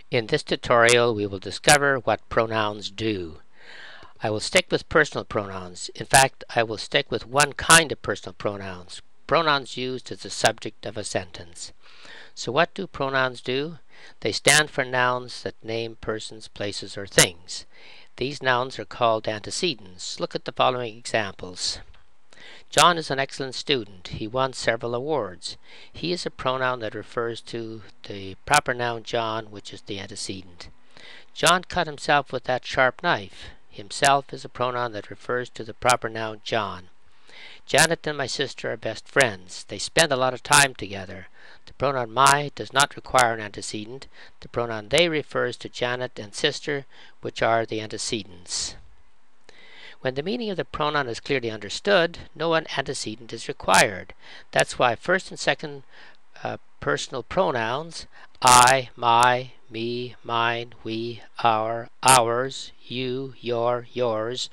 In this tutorial, we will discover what pronouns do. I will stick with personal pronouns. In fact, I will stick with one kind of personal pronouns, pronouns used as the subject of a sentence. So what do pronouns do? They stand for nouns that name persons, places, or things. These nouns are called antecedents. Look at the following examples. John is an excellent student. He won several awards. He is a pronoun that refers to the proper noun John, which is the antecedent. John cut himself with that sharp knife. Himself is a pronoun that refers to the proper noun John. Janet and my sister are best friends. They spend a lot of time together. The pronoun my does not require an antecedent. The pronoun they refers to Janet and sister, which are the antecedents. When the meaning of the pronoun is clearly understood, no antecedent is required. That's why first and second personal pronouns, I, my, me, mine, we, our, ours, you, your, yours,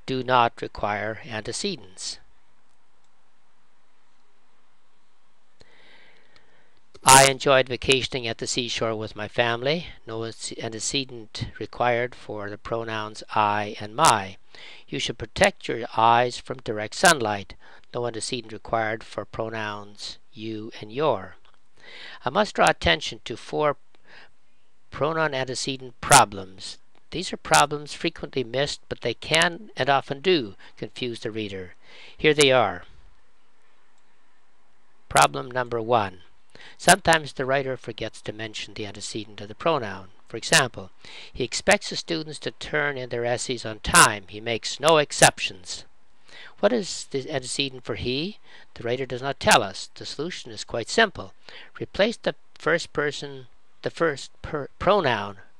do not require antecedents. I enjoyed vacationing at the seashore with my family. No antecedent required for the pronouns I and my. You should protect your eyes from direct sunlight. No antecedent required for pronouns you and your. I must draw attention to 4 pronoun antecedent problems. These are problems frequently missed, but they can and often do confuse the reader. Here they are. Problem number 1. Sometimes the writer forgets to mention the antecedent of the pronoun. For example, he expects the students to turn in their essays on time. He makes no exceptions. What is the antecedent for he? The writer does not tell us. The solution is quite simple. Replace the first pronoun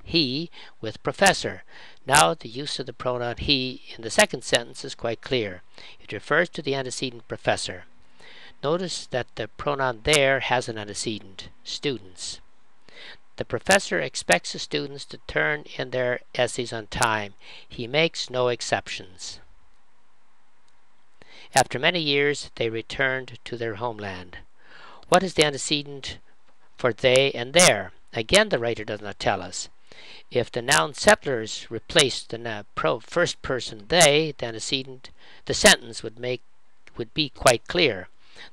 he with professor. Now the use of the pronoun he in the second sentence is quite clear. It refers to the antecedent professor. Notice that the pronoun there has an antecedent, students. The professor expects the students to turn in their essays on time. He makes no exceptions. After many years, they returned to their homeland. What is the antecedent for they and their? Again, the writer does not tell us. If the noun settlers replaced the first person they, the sentence would be quite clear.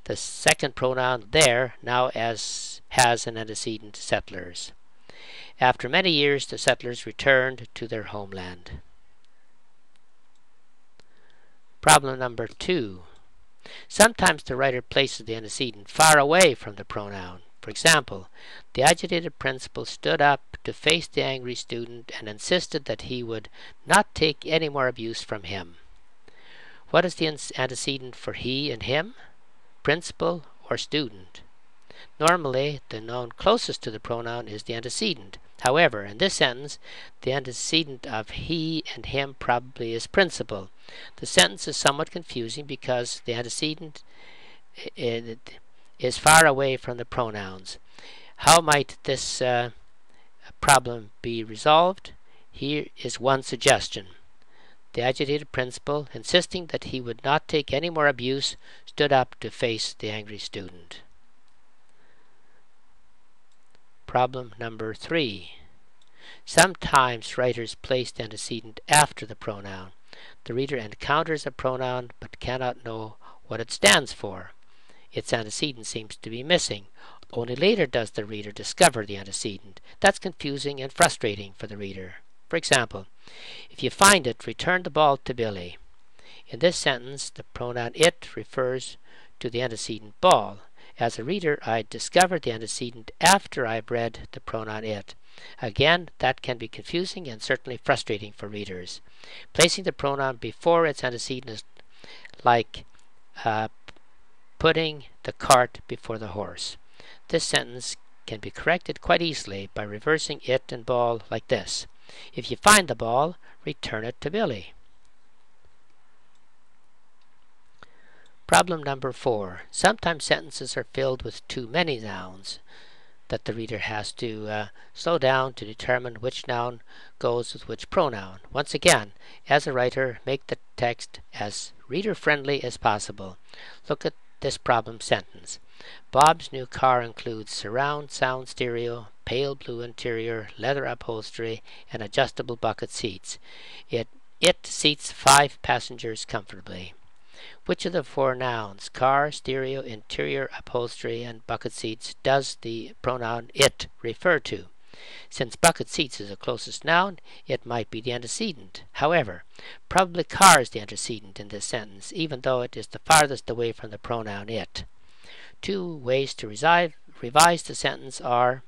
The second pronoun there now has an antecedent, settlers. After many years, the settlers returned to their homeland. Problem number 2. Sometimes the writer places the antecedent far away from the pronoun. For example, the agitated principal stood up to face the angry student and insisted that he would not take any more abuse from him. What is the antecedent for he and him? Principal or student? Normally, the noun closest to the pronoun is the antecedent. However, in this sentence, the antecedent of he and him probably is principal. The sentence is somewhat confusing because the antecedent is far away from the pronouns. How might this problem be resolved? Here is one suggestion. The agitated principal, insisting that he would not take any more abuse, stood up to face the angry student. Problem number 3. Sometimes writers place the antecedent after the pronoun. The reader encounters a pronoun but cannot know what it stands for. Its antecedent seems to be missing. Only later does the reader discover the antecedent. That's confusing and frustrating for the reader. For example, if you find it, return the ball to Billy. In this sentence, the pronoun it refers to the antecedent ball. As a reader, I discovered the antecedent after I've read the pronoun it. Again, that can be confusing and certainly frustrating for readers. Placing the pronoun before its antecedent is like putting the cart before the horse. This sentence can be corrected quite easily by reversing it and ball like this. If you find the ball, return it to Billy. Problem number 4. Sometimes sentences are filled with too many nouns that the reader has to slow down to determine which noun goes with which pronoun. Once again, as a writer, make the text as reader-friendly as possible. Look at this problem sentence. Bob's new car includes surround sound stereo, pale blue interior, leather upholstery, and adjustable bucket seats. It seats 5 passengers comfortably. Which of the 4 nouns, car, stereo, interior, upholstery, and bucket seats, does the pronoun it refer to? Since bucket seats is the closest noun, it might be the antecedent. However, probably car is the antecedent in this sentence, even though it is the farthest away from the pronoun it. 2 ways to revise the sentence are: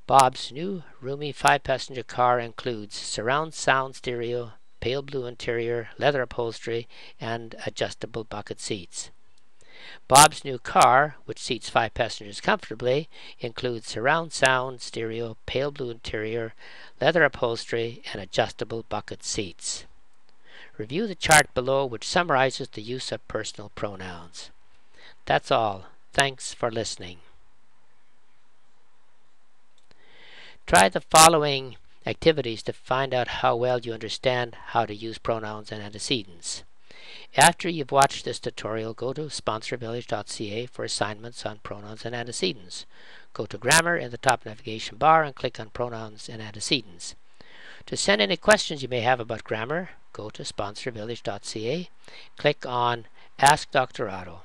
Bob's new roomy 5-passenger car includes surround sound stereo, pale blue interior, leather upholstery, and adjustable bucket seats. Bob's new car, which seats 5 passengers comfortably, includes surround sound stereo, pale blue interior, leather upholstery, and adjustable bucket seats. Review the chart below, which summarizes the use of personal pronouns. That's all. Thanks for listening. Try the following activities to find out how well you understand how to use pronouns and antecedents. After you've watched this tutorial, go to sponsorvillage.ca for assignments on pronouns and antecedents. Go to Grammar in the top navigation bar and click on Pronouns and Antecedents. To send any questions you may have about grammar, go to sponsorvillage.ca, click on Ask Dr. Otto.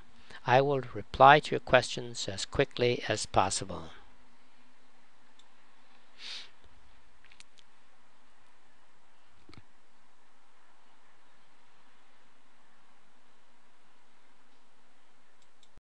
I will reply to your questions as quickly as possible.